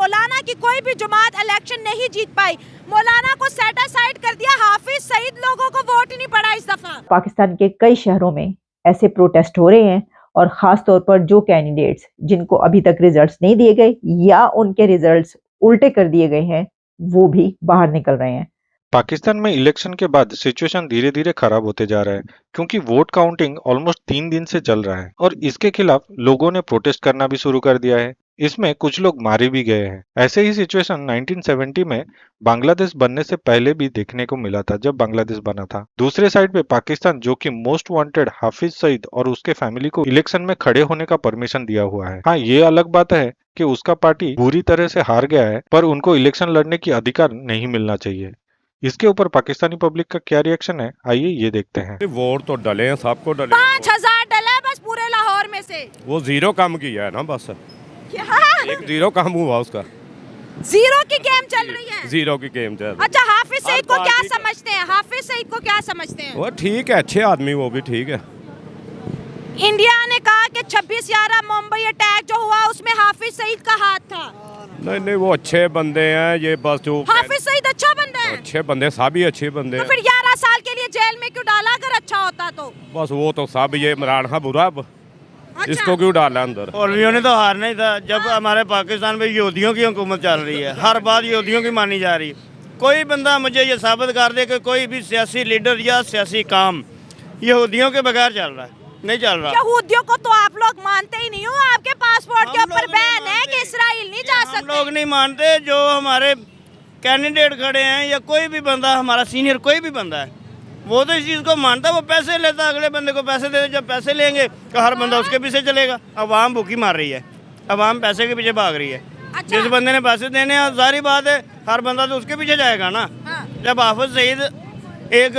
मौलाना की कोई भी जमात इलेक्शन नहीं जीत पाई। मौलाना को सेट असाइड कर दिया, हाफिज सईद लोगों को वोट ही नहीं पड़ा इस दफा। पाकिस्तान के कई शहरों में ऐसे प्रोटेस्ट हो रहे हैं और खास तौर पर जो कैंडिडेट्स जिनको अभी तक रिजल्ट्स नहीं दिए गए या उनके रिजल्ट्स उल्टे कर दिए गए हैं वो भी बाहर निकल रहे हैं। पाकिस्तान में इलेक्शन के बाद सिचुएशन धीरे धीरे खराब होते जा रहा है क्योंकि वोट काउंटिंग ऑलमोस्ट 3 दिन से चल रहा है और इसके खिलाफ लोगों ने प्रोटेस्ट करना भी शुरू कर दिया है। इसमें कुछ लोग मारे भी गए हैं। ऐसे ही सिचुएशन 1970 में बांग्लादेश बनने से पहले भी देखने को मिला था जब बांग्लादेश बना था। दूसरे साइड पे पाकिस्तान जो कि मोस्ट वांटेड हाफिज सईद और उसके फैमिली को इलेक्शन में खड़े होने का परमिशन दिया हुआ है। हाँ, ये अलग बात है कि उसका पार्टी बुरी तरह से हार गया है पर उनको इलेक्शन लड़ने की अधिकार नहीं मिलना चाहिए। इसके ऊपर पाकिस्तानी पब्लिक का क्या रिएक्शन है, आइए ये देखते हैं। वोट तो डले हैं, सबको डले। 5000 डला बस पूरे लाहौर में से। वो जीरो काम किया है ना, बस क्या? एक जीरो काम हुआ उसका। जीरो की गेम चल रही है। जीरो की गेम चल रही है। अच्छा, हाफिज सईद को क्या समझते हैं? हाफिज सईद को क्या समझते हैं? वो ठीक है, अच्छे आदमी, वो भी ठीक है। इंडिया ने कहा कि 26/11 मुंबई अटैक जो हुआ उसमें हाफिज सईद का हाथ था। नहीं नहीं, वो अच्छे बंदे हैं। ये बस जो हाफिज सईद अच्छा बंदा है। अच्छे बंदे, सभी अच्छे बंदे तो हैं। फिर 11 साल के लिए जेल में क्यों डाला अगर अच्छा होता तो? बस वो तो सब, ये इमरान खान बुरा, अच्छा। इसको क्यों डाला अंदर? मौलवियों ने तो हारना ही था। जब हमारे पाकिस्तान में यहूदियों की हुकूमत चल रही है, हर बात यहूदियों की मानी जा रही है। कोई बंदा मुझे ये साबित कर दे कि कोई भी सियासी लीडर या सियासी काम यहूदियों के बगैर चल रहा है, नहीं चल रहा। यहूदियों को तो आप लोग मानते ही नहीं हो। आपके पासपोर्ट के ऊपर बैन है कि इस्राइल नहीं जा सकते। हम लोग नहीं मानते। जो हमारे कैंडिडेट खड़े हैं या कोई भी बंदा, हमारा सीनियर कोई भी बंदा है, वो तो इस चीज़ को मानता है। वो पैसे लेता, अगले बंदे को पैसे देते। जब पैसे लेंगे तो हर बंदा उसके पीछे चलेगा। अवाम भूखी मार रही है, अवाम पैसे के पीछे भाग रही है। अच्छा। जिस बंदे ने पैसे देने हैं, जाहिर बात है हर बंदा तो उसके पीछे जाएगा ना। हाँ। जब हाफिज सईद एक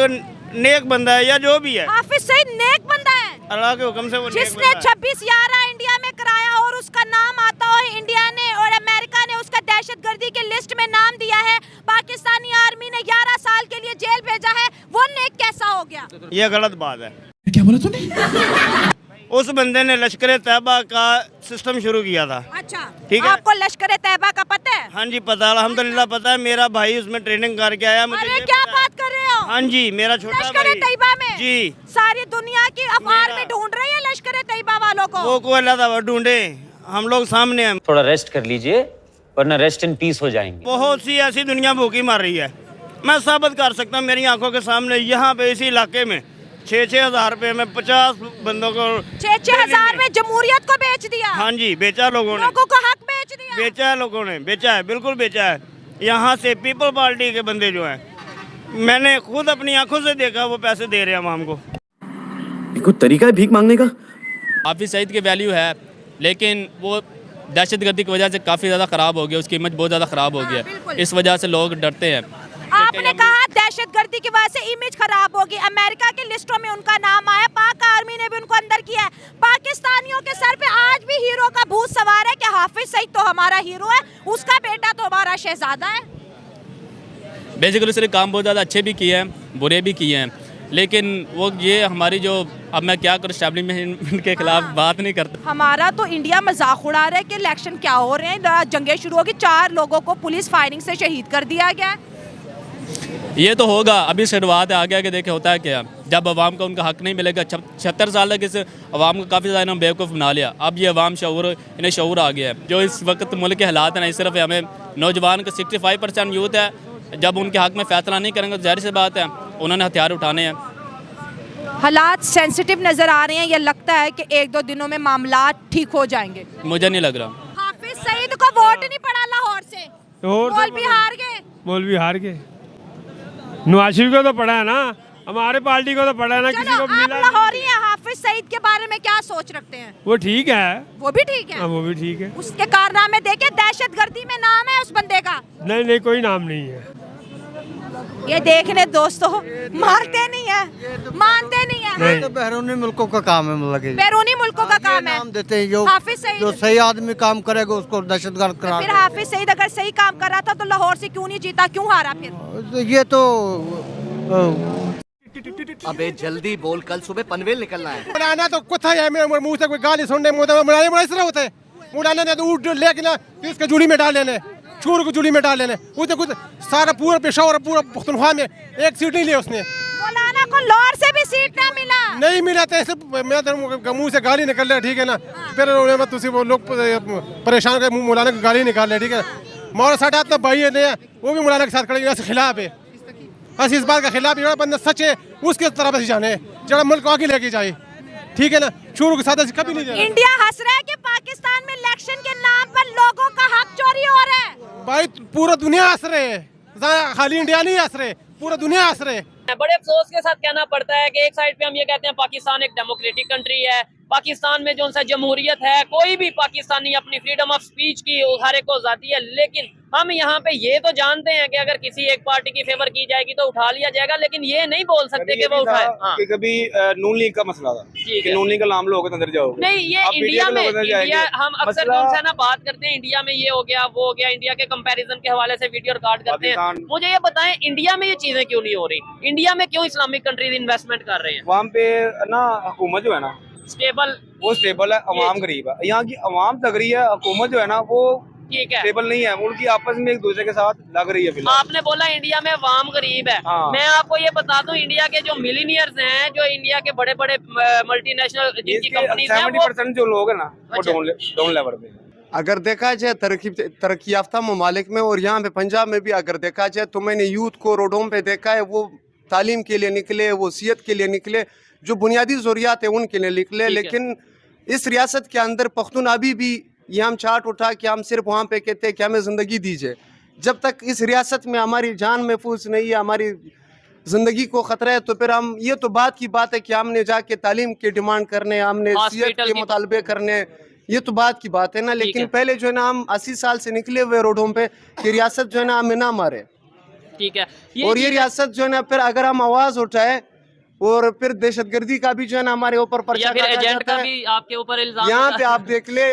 नेक बंदा है या जो भी है, हाफिज सईद नेक बंदा है, अल्लाह के हुक्म से वो नेक जिसने बंदा है। 26/11 इंडिया में कराया और उसका नाम आता हो इंडिया ने और अमेरिका ने उसका दहशतगर्दी के लिस्ट में नाम दिया है। पाकिस्तानी आर्मी ने 11 साल के लिए जेल भेजा है, वो नेक कैसा हो गया? ये गलत बात है। क्या बोला तूने? उस बंदे ने लश्कर तैयबा का सिस्टम शुरू किया था। अच्छा, ठीक है। आपको लश्कर तैयबा का पता है? हाँ जी, पता, अल्हम्दुलिल्लाह पता है। मेरा भाई उसमें ट्रेनिंग करके आया। मुझे अरे ये क्या पता है। बात कर रहे हो? हाँ जी, मेरा छोटा लश्कर भाई तैयबा में जी। सारी दुनिया की अफवाह मेरा- में ढूंढ रही है लश्कर तैयबा वालों को। वो को अल्लाह ताला ढूंढे, हम लोग सामने हैं। थोड़ा रेस्ट कर लीजिए वरना रेस्ट इन पीस हो जाएंगे। बहुत सी ऐसी दुनिया भूखी मार रही है। मैं साबित कर सकता हूँ मेरी आंखों के सामने। यहाँ पे इसी इलाके में 6-6 हज़ार रुपए में 50 बंदों को 6-6 हजार में जमहूरियत को बेच दिया। हाँ जी, बेचा लोगों ने, लोगों को हक बेच दिया। बेचा है लोगों ने, बेचा है, बिल्कुल बेचा है। यहाँ से पीपल पार्टी के बंदे जो हैं, मैंने खुद अपनी आंखों से देखा, वो पैसे दे रहे हैं आवाम को। कोई तरीका है भीख मांगने का? हाफिज सईद की वैल्यू है, लेकिन वो दहशतगर्दी की वजह से काफ़ी ज़्यादा ख़राब हो गया, उसकी इमेज बहुत ज़्यादा ख़राब हो हाँ, गया। बिल्कुल। इस वजह से लोग डरते हैं। आपने कहा दहशतगर्दी की वजह से इमेज खराब होगी। अमेरिका की लिस्टों में उनका नाम आया, पाक आर्मी ने भी उनको अंदर किया है। पाकिस्तानियों के सर पे आज भी हीरो का भूत सवार है कि हाफिज सईद तो हमारा हीरो है, उसका बेटा तो हमारा शहजादा है। बेसिकली उसने काम बहुत ज़्यादा अच्छे भी किए हैं, बुरे भी किए हैं, लेकिन वो ये हमारी जो, अब मैं क्या करूँ, एस्टैब्लिशमेंट के खिलाफ बात नहीं करता। हमारा तो इंडिया मजाक उड़ा रहा है कि इलेक्शन क्या हो रहे हैं, जंगें शुरू होगी। 4 लोगों को पुलिस फायरिंग से शहीद कर दिया गया है। ये तो होगा, अभी शुरुआत है, आगे आगे देखे होता है क्या। जब अवाम को उनका हक नहीं मिलेगा, 76 साल तक इस अवाम को काफ़ी ज़्यादा इन्होंने बेवकूफ़ बना लिया। अब ये अवाम इन्हें शऊर आ गया है। जो इस वक्त मुल्क के हालात हैं ना, इस तरफ हमें नौजवान का 65% यूथ है। जब उनके हक में फैसला नहीं करेंगे तो जाहिर सी बात है उन्होंने हथियार उठाने हैं। हालात सेंसिटिव नजर आ रहे हैं। ये लगता है कि 1-2 दिनों में मामला ठीक हो जाएंगे। मुझे नहीं लग रहा। हाफिज सईद को वोट नहीं पड़ा लाहौर से, मौलवी हार गए। मौलवी हार गए। नवाज शरीफ को तो पड़ा है ना, हमारे पार्टी को तो पड़ा है ना, किसी चलो, को आप मिला लाहौरी हैं, हाफिज सईद के बारे में क्या सोच रखते हैं? वो ठीक है। वो भी ठीक है। हाँ, वो भी ठीक है। उसके कारनामे देखे, दहशतगर्दी में नाम है उस बंदे का। नहीं नहीं, कोई नाम नहीं है। ये देखने दोस्तों, मानते नहीं है, मानते नहीं है। तो बैरूनी मुल्कों का काम है, मतलब बैरूनी मुल्कों का काम है। नाम देते हैं। जो हाफिज सईद, जो सही आदमी काम करेगा उसको दहशतगर्द तो करार फिर हाफिज सईद अगर सही काम कर रहा था तो लाहौर से क्यों नहीं जीता, क्यों हारा फिर? तो ये तो अबे जल्दी बोल, कल सुबह पनवेल निकलना है। मुलाना तो कुछ है, मेरे मुंह से कोई गाली सुनने मुलाना मुलाना इस तरह होते हैं। मुलाना ने तो ऊँट लेके ना इसके जूड़ी में डाल लेने। चूर को चुली में डाल लेने, उसने कुछ सारा पूरा पेशावर पूरा पुख्तनख्वा में एक सीट नहीं ली उसने। मौलाना को लाहौर से भी सीट ना मिला, नहीं मिला तो ऐसे मैं तो मुंह से गाली निकल रहा, ठीक है ना। फिर वो लोग परेशान कर मौलाना की गाली निकाल रहे, ठीक है। मौलाना साढ़े आठ भाई है नहीं, वो भी मौलाना के साथ खड़े से खिलाफ है। बस इस बात का खिलाफ है, बंदा सच है उसके तरफ से जाने जरा मुल्क आगे लेके जाए, ठीक है ना। चोरों के साथ ऐसे कभी नहीं जाए। इंडिया हंस रहा है कि पाकिस्तान में इलेक्शन के नाम पर लोगों का हक चोरी हो रहा है। भाई पूरा दुनिया हंस रहे है, खाली इंडिया नहीं हंस रहे, पूरा दुनिया हंस रहे। बड़े अफसोस के साथ कहना पड़ता है कि एक साइड पे हम ये कहते हैं पाकिस्तान एक डेमोक्रेटिक कंट्री है, पाकिस्तान में जो सा जमहूरियत है, कोई भी पाकिस्तानी अपनी फ्रीडम ऑफ स्पीच की हर एक को आजादी है, लेकिन हम यहाँ पे ये तो जानते हैं कि अगर किसी एक पार्टी की फेवर की जाएगी तो उठा लिया जाएगा, लेकिन ये नहीं बोल सकते कि वो उठाए। हाँ। कभी नून लीग का मसला था कि नून लीग का नाम लोगे तो अंदर जाओगे। नहीं, ये इंडिया में हम अक्सर कौन सा ना बात करते हैं, इंडिया में ये हो गया वो हो गया, इंडिया के कंपैरिजन के हवाले से वीडियो रिकॉर्ड करते हैं। मुझे ये बताएं इंडिया में ये चीजें क्यों नहीं हो रही, इंडिया में क्यों इस्लामिक कंट्रीज इन्वेस्टमेंट कर रहे हैं? वहाँ पे ना हुकूमत जो है ना स्टेबल, वो स्टेबल है, अवाम गरीब है। यहाँ की अवाम तक रही है, हुकूमत जो है ना वो ठीक है स्टेबल नहीं है, उनकी आपस में एक दूसरे के साथ लग रही है फिलहाल। आपने बोला इंडिया में अवाम गरीब है। हाँ। मैं आपको ये बता दूं इंडिया के जो मिलीनियर्स हैं, जो इंडिया के बड़े बड़े मल्टीनेशनल जिनकी कंपनीज हैं, 70% जो लोग है ना वो डाउन लेवल पे। अगर देखा जाए तरक्की याफ्ता ममालिक में और यहाँ पे पंजाब में भी अगर देखा जाए तो मैंने यूथ को रोडों पे देखा है, वो तालीम के लिए निकले, वो सेहत के लिए निकले, जो बुनियादी ज़रूरियात है उनके लिए निकले। लेकिन इस रियासत के अंदर पख्तून अभी भी ये हम चार्ट उठा कि हम सिर्फ वहाँ पे कहते हैं कि हमें ज़िंदगी दीजिए। जब तक इस रियासत में हमारी जान महफूज नहीं है, हमारी ज़िंदगी को ख़तरा है, तो फिर हम ये तो बात की बात है कि हमने जाके तालीम की डिमांड करने, हमने सेहत के मुतालबे करने, ये तो बात की बात है ना। लेकिन पहले जो है ना हम 80 साल से निकले हुए रोडों पे कि रियासत जो है ना हमें ना मारे, ठीक है। और ये रियासत जो है ना फिर अगर हम आवाज़ उठाए और फिर दहशतगर्दी का भी जो है ना हमारे ऊपर पर्चा काटा जाता है, भी आपके ऊपर इल्जाम यहाँ पे आप देख ले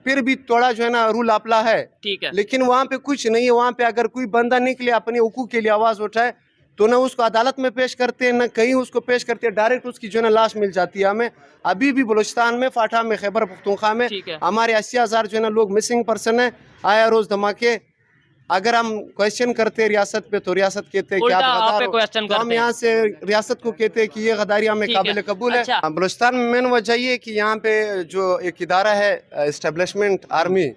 फिर भी थोड़ा जो है ना रूल आपला है, ठीक है। लेकिन वहाँ पे कुछ नहीं है। वहाँ पे अगर कोई बंदा निकले अपने हुकूक के लिए आवाज़ उठाए तो ना उसको अदालत में पेश करते हैं, ना कहीं उसको पेश करते हैं, डायरेक्ट उसकी जो है ना लाश मिल जाती है हमें। अभी भी बलूचिस्तान में, फाटा में, खैबर पख्तूनख्वा में हमारे 80,000 जो है ना लोग मिसिंग पर्सन है। आया रोज धमाके। अगर हम क्वेश्चन करते हैं रियासत पे तो रियासत कहते हैं कि आप गद्दार हो, हम यहाँ से रियासत को कहते हैं कि ये गद्दारी हमें काबिल कबूल है। बलूचिस्तान में मेन वजह ये कि यहाँ पे जो एक इदारा है एस्टेब्लिशमेंट आर्मी,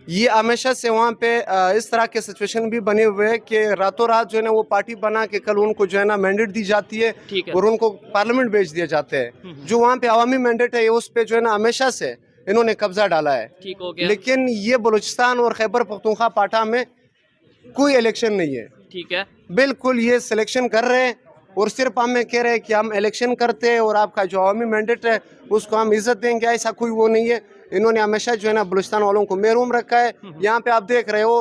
ये हमेशा से वहाँ पे इस तरह के सिचुएशन भी बने हुए हैं कि रातों रात जो है ना वो पार्टी बना के कल उनको जो है ना मैंडेट दी जाती है और उनको पार्लियामेंट भेज दिए जाते हैं। जो वहाँ पे अवामी मैंडेट है उस पे जो है ना हमेशा से इन्होंने कब्जा डाला है। ठीक हो गया। लेकिन ये बलूचिस्तान और खैबर पख्तूनख्वा पाटा में कोई इलेक्शन नहीं है। ठीक है, बिल्कुल ये सिलेक्शन कर रहे हैं और सिर्फ हमें कह रहे हैं कि हम इलेक्शन करते हैं और आपका जो अवामी मैंडेट है उसको हम इज्जत देंगे, ऐसा कोई वो नहीं है। इन्होंने हमेशा जो है ना बलूचिस्तान वालों को महरूम रखा है। यहाँ पे आप देख रहे हो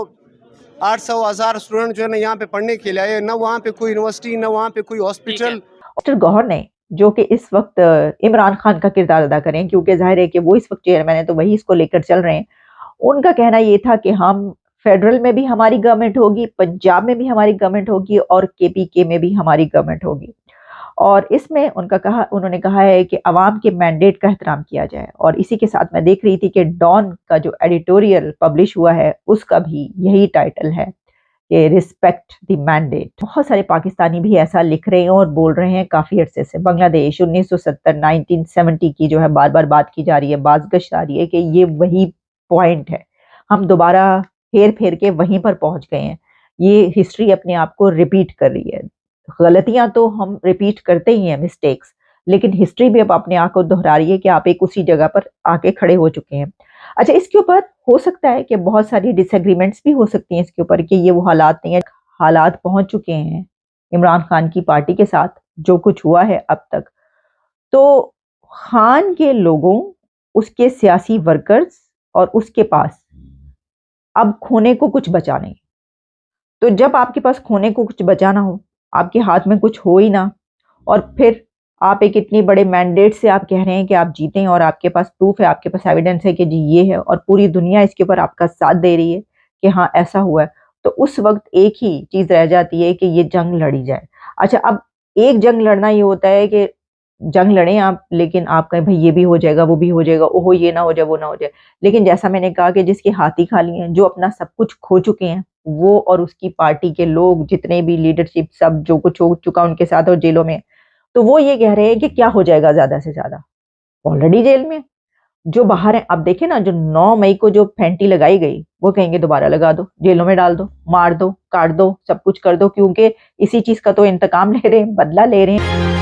800,000 स्टूडेंट जो है ना यहाँ पे पढ़ने के लिए आए, ना वहाँ पे कोई यूनिवर्सिटी, ना वहाँ पे कोई हॉस्पिटल। डॉक्टर गौहर ने, जो कि इस वक्त इमरान खान का किरदार अदा करें, क्योंकि जाहिर है कि वो इस वक्त चेयरमैन है तो वही इसको लेकर चल रहे हैं, उनका कहना ये था कि हम फेडरल में भी हमारी गवर्नमेंट होगी, पंजाब में भी हमारी गवर्नमेंट होगी और केपीके में भी हमारी गवर्नमेंट होगी। और इसमें उन्होंने कहा है कि अवाम के मैंडेट का एहतराम किया जाए। और इसी के साथ मैं देख रही थी कि डॉन का जो एडिटोरियल पब्लिश हुआ है उसका भी यही टाइटल है कि रिस्पेक्ट द मैंडेट। बहुत सारे पाकिस्तानी भी ऐसा लिख रहे हैं और बोल रहे हैं काफ़ी अरसे से। बांग्लादेश 1970 1970 की जो है बार बार बात की जा रही है, बाज़गश्त आ रही है कि ये वही पॉइंट है, हम दोबारा फेर फेर के वहीं पर पहुंच गए हैं। ये हिस्ट्री अपने आप को रिपीट कर रही है। गलतियां तो हम रिपीट करते ही हैं, मिस्टेक्स, लेकिन हिस्ट्री भी अब अपने आप को दोहरा रही है कि आप एक उसी जगह पर आके खड़े हो चुके हैं। अच्छा, इसके ऊपर हो सकता है कि बहुत सारी डिसएग्रीमेंट्स भी हो सकती हैं इसके ऊपर कि ये वो हालात नहीं है। हालात पहुंच चुके हैं इमरान खान की पार्टी के साथ, जो कुछ हुआ है अब तक, तो खान के लोगों, उसके सियासी वर्कर्स और उसके पास अब खोने को कुछ बचा नहीं। तो जब आपके पास खोने को कुछ बचा ना हो, आपके हाथ में कुछ हो ही ना, और फिर आप एक इतनी बड़े मैंडेट से आप कह रहे हैं कि आप जीतें और आपके पास प्रूफ है, आपके पास एविडेंस है कि जी ये है, और पूरी दुनिया इसके ऊपर आपका साथ दे रही है कि हाँ ऐसा हुआ है, तो उस वक्त एक ही चीज़ रह जाती है कि ये जंग लड़ी जाए। अच्छा, अब एक जंग लड़ना ये होता है कि जंग लड़े आप, लेकिन आप कहें भाई ये भी हो जाएगा, वो भी हो जाएगा, ओहो ये ना हो जाए, वो ना हो जाए। लेकिन जैसा मैंने कहा कि जिसकी हाथी खाली हैं, जो अपना सब कुछ खो चुके हैं, वो और उसकी पार्टी के लोग, जितने भी लीडरशिप, सब जो कुछ हो चुका उनके साथ और जेलों में, तो वो ये कह रहे हैं कि क्या हो जाएगा ज्यादा से ज्यादा, ऑलरेडी जेल में। जो बाहर है, अब देखे ना, जो 9 मई को जो फेंटी लगाई गई, वो कहेंगे दोबारा लगा दो, जेलों में डाल दो, मार दो, काट दो, सब कुछ कर दो, क्योंकि इसी चीज का तो इंतकाम ले रहे हैं, बदला ले रहे हैं।